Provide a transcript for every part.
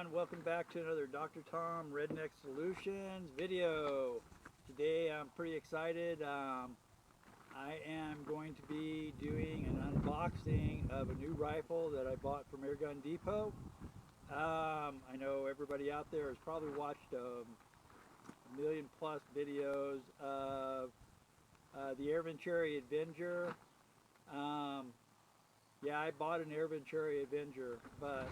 everyone, welcome back to another Dr. Tom Redneck Solutions video. Today I'm pretty excited. I am going to be doing an unboxing of a new rifle that I bought from Airgun Depot. I know everybody out there has probably watched a million plus videos of the Venturi Avenger. Yeah, I bought an Venturi Avenger, but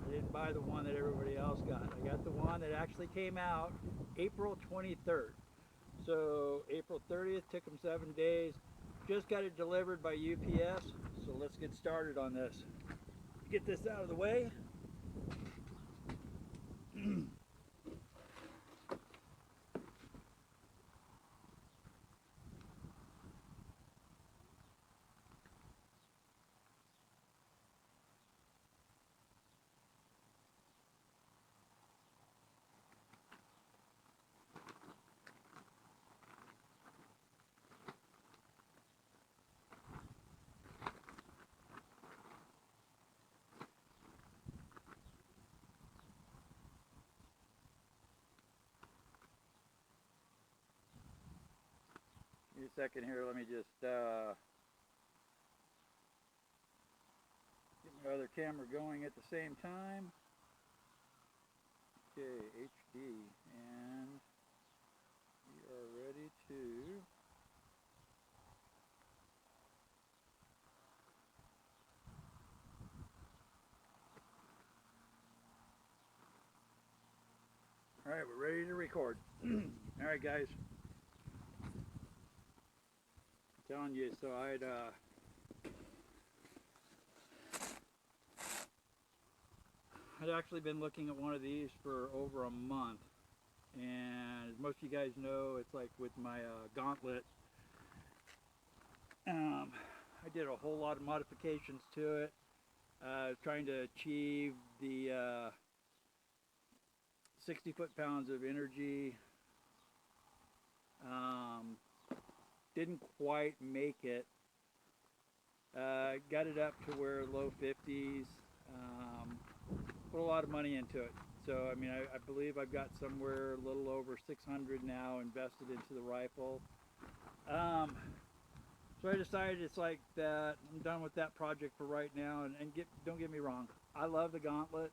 I didn't buy the one that everybody else got. I got the one that actually came out April 23rd. So April 30th, took them 7 days. Just got it delivered by UPS. So let's get started on this. Get this out of the way. Give me a second here, let me just get my other camera going at the same time. Okay, HD, and we are ready to all right, we're ready to record. All right, guys. I'm telling you, so I'd actually been looking at one of these for over a month, and as most of you guys know, it's like with my gauntlet, I did a whole lot of modifications to it, trying to achieve the 60 foot-pounds of energy. Didn't quite make it. Got it up to where low 50s. Put a lot of money into it. So I mean, I believe I've got somewhere a little over 600 now invested into the rifle. So I decided it's like that. I'm done with that project for right now. And don't get me wrong, I love the gauntlet.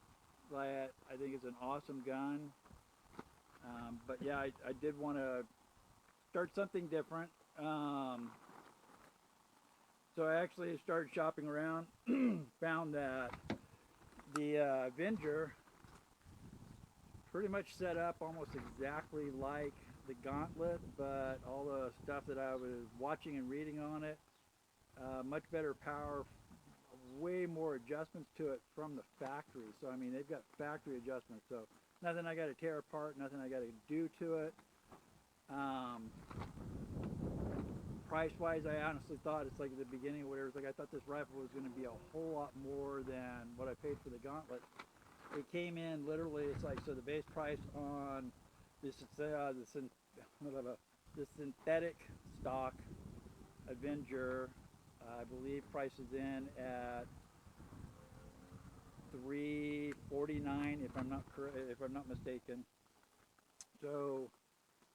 I think it's an awesome gun. But yeah, I did want to start something different. So I actually started shopping around, found that the Avenger pretty much set up almost exactly like the gauntlet, but all the stuff that I was watching and reading on it, much better power, way more adjustments to it from the factory. So I mean, they've got factory adjustments, so nothing I got to tear apart, nothing I got to do to it. Price-wise, I honestly thought, it's like at the beginning or whatever, it's like I thought this rifle was going to be a whole lot more than what I paid for the gauntlet. It came in literally, it's like, so the base price on this the synthetic stock Avenger, I believe prices in at $349 if I'm not mistaken. So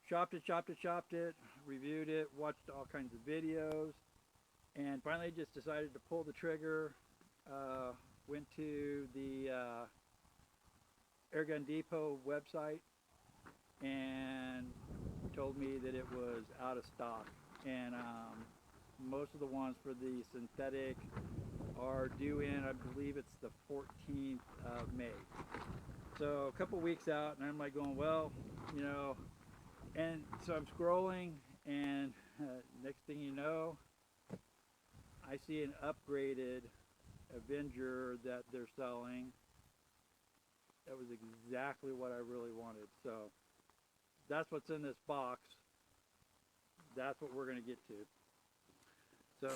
shopped it, reviewed it, watched all kinds of videos, and finally just decided to pull the trigger. Went to the Airgun Depot website and told me that it was out of stock, and most of the ones for the synthetic are due in, I believe it's the 14th of May. So a couple weeks out, and I'm like going, well, you know, and so I'm scrolling, and next thing you know, I see an upgraded Avenger that they're selling. That was exactly what I really wanted. So that's what's in this box. That's what we're going to get to. So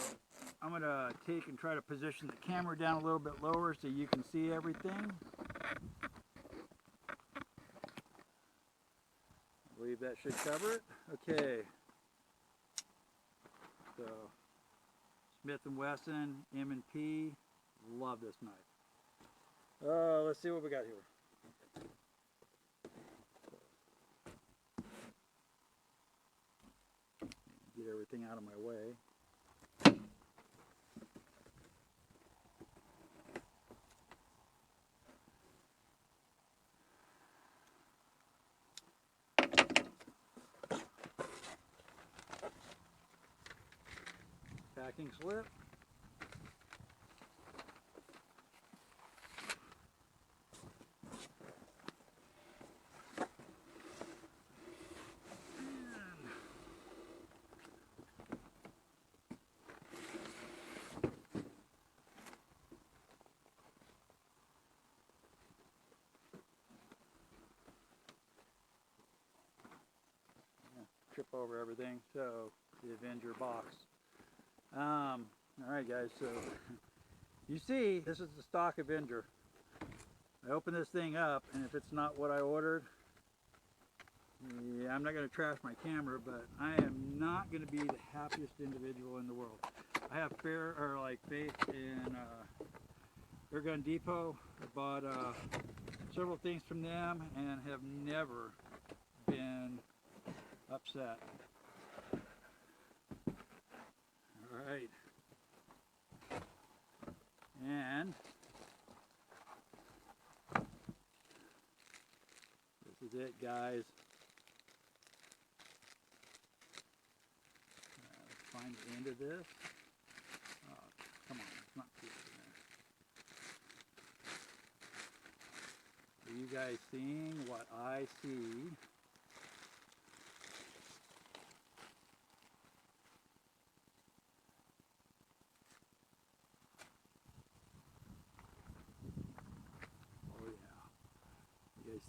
I'm going to take and try to position the camera down a little bit lower so you can see everything. I believe that should cover it. Okay. So Smith & Wesson M&P. Love this knife. Let's see what we got here. get everything out of my way. Packing slip. Trip over everything. So the Avenger box. Alright guys, so you see this is the stock Avenger. I open this thing up, and if it's not what I ordered, yeah, I'm not going to trash my camera, but I am not going to be the happiest individual in the world. I have faith in Airgun Depot. I bought several things from them and have never been upset. Alright. And this is it, guys. Let's find the end of this. Oh, come on, it's not too in there. Are you guys seeing what I see?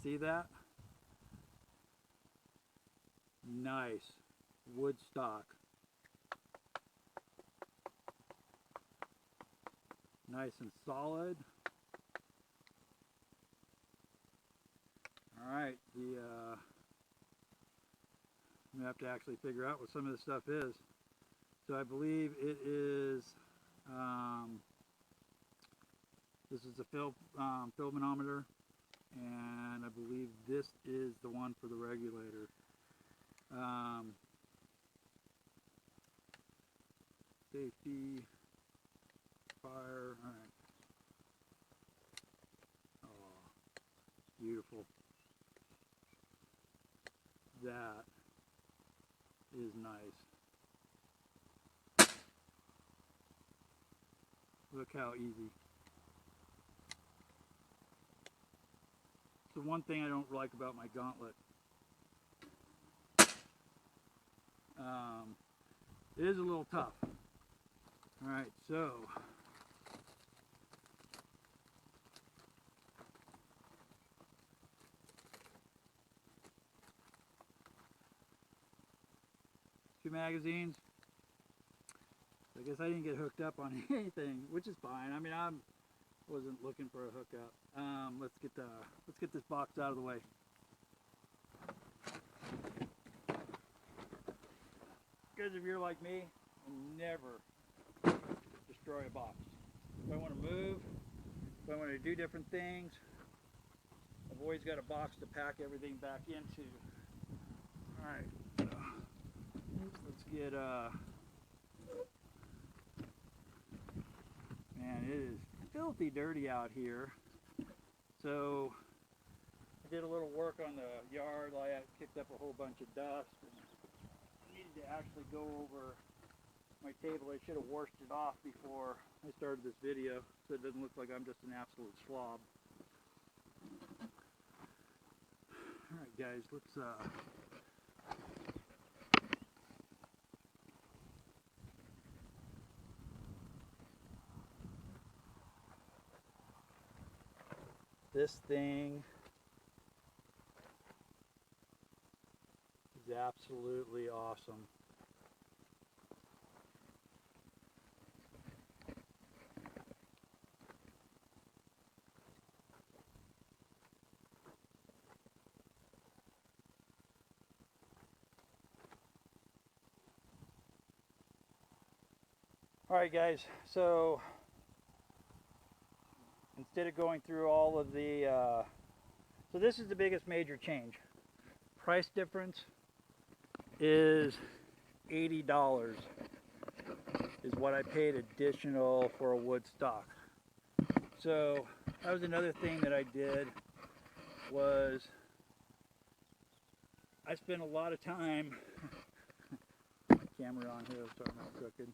See that? Nice wood stock. Nice and solid. Alright, I'm gonna have to actually figure out what some of this stuff is. So I believe it is this is the fill manometer. And I believe this is the one for the regulator. Safety, fire, all right. Oh, beautiful. That is nice. Look how easy. The one thing I don't like about my gauntlet. It is a little tough. Alright, so two magazines. I guess I didn't get hooked up on anything, which is fine. I mean, I wasn't looking for a hookup. Let's get this box out of the way. Because if you're like me, I'll never destroy a box. If I want to move, if I want to do different things, I've always got a box to pack everything back into. Alright, so let's get man, it is filthy dirty out here. So I did a little work on the yard. I kicked up a whole bunch of dust. And I needed to actually go over my table. I should have washed it off before I started this video, so it doesn't look like I'm just an absolute slob. All right, guys, let's this thing is absolutely awesome. Alright guys, so instead of going through all of the, so this is the biggest major change. Price difference is $80 is what I paid additional for a wood stock. So that was another thing that I did, was I spent a lot of time, my camera on here, so I'm not crooked.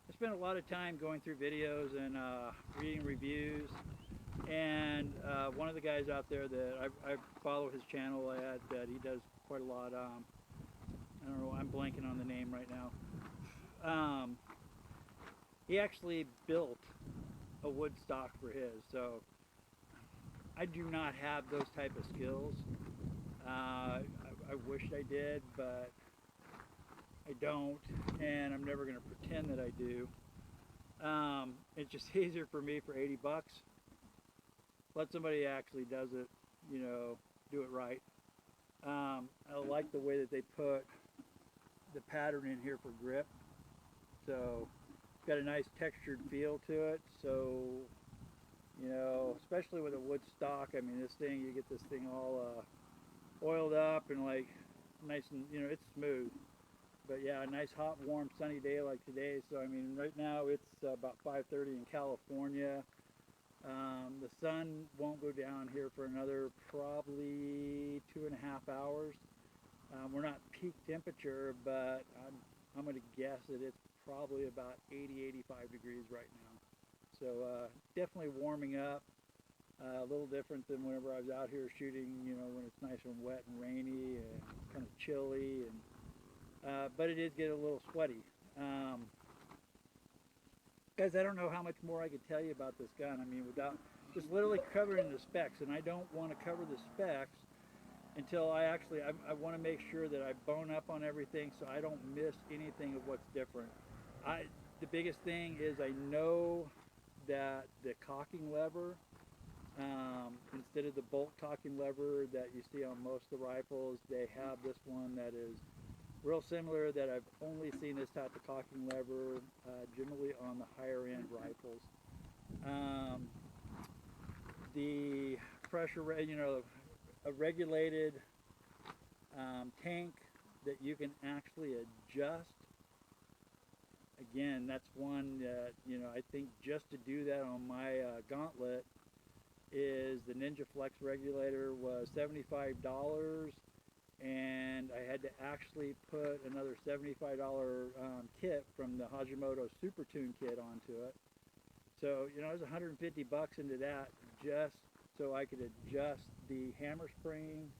I spent a lot of time going through videos and reading reviews, and one of the guys out there that I follow his channel at, that he does quite a lot, I don't know, I'm blanking on the name right now. He actually built a wood stock for his, so I do not have those type of skills. I wish I did, but I don't, and I'm never going to pretend that I do. It's just easier for me for 80 bucks. Let somebody actually does it, you know, do it right. I like the way that they put the pattern in here for grip. So it's got a nice textured feel to it. So, you know, especially with a wood stock, I mean, this thing, you get this thing all oiled up and like nice and, you know, it's smooth. But yeah, a nice hot, warm, sunny day like today. So I mean, right now it's about 5:30 in California. The sun won't go down here for another probably 2.5 hours. We're not peak temperature, but I'm going to guess that it's probably about 80, 85 degrees right now. So definitely warming up. A little different than whenever I was out here shooting, you know, when it's nice and wet and rainy and kind of chilly, and but it is getting a little sweaty. Guys, I don't know how much more I could tell you about this gun. I mean, without just literally covering the specs, and I don't want to cover the specs until I want to make sure that I bone up on everything so I don't miss anything of what's different. The biggest thing is I know that the cocking lever, instead of the bolt cocking lever that you see on most of the rifles, they have this one that is real similar, that I've only seen this type of cocking lever generally on the higher end rifles. The pressure, you know, a regulated tank that you can actually adjust. Again, that's one that, you know, I think just to do that on my gauntlet is the Ninja Flex regulator was $75, and I had to actually put another $75 kit from the Hajimoto Super Tune kit onto it. So, you know, it was 150 bucks into that just so I could adjust the hammer spring,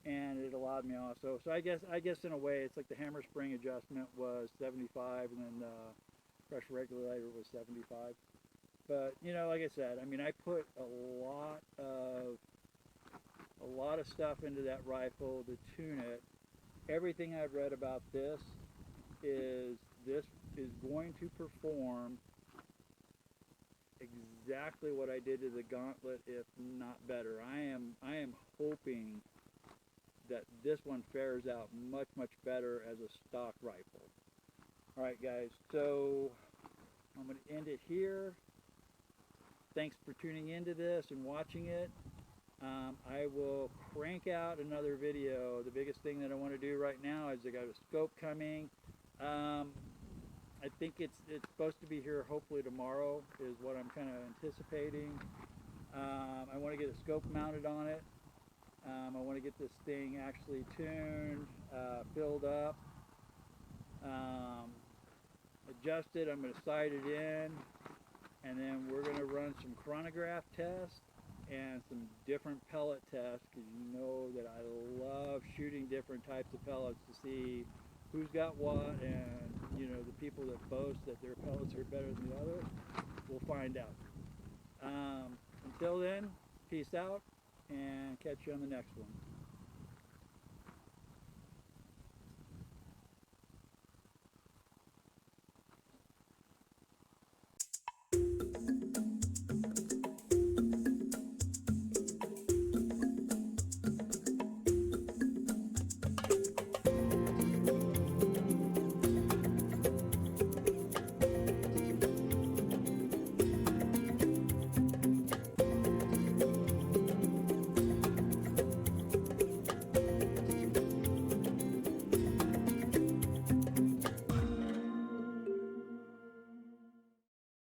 and it allowed me also. So I guess in a way it's like the hammer spring adjustment was 75, and then the pressure regulator was 75. But, you know, like I said, I mean, I put a lot of stuff into that rifle to tune it. Everything I've read about this is going to perform exactly what I did to the Gauntlet, if not better. I am hoping that this one fares out much, much better as a stock rifle. All right, guys, so I'm going to end it here. Thanks for tuning into this and watching it. I will crank out another video. The biggest thing that I want to do right now is I got a scope coming. I think it's supposed to be here hopefully tomorrow is what I'm kind of anticipating. I want to get a scope mounted on it. I want to get this thing actually tuned, filled up, adjusted. I'm going to sight it in, and then we're going to run some chronograph tests and some different pellet tests, because you know that I love shooting different types of pellets to see who's got what, and you know, the people that boast that their pellets are better than the other, we'll find out. Until then, peace out, and catch you on the next one.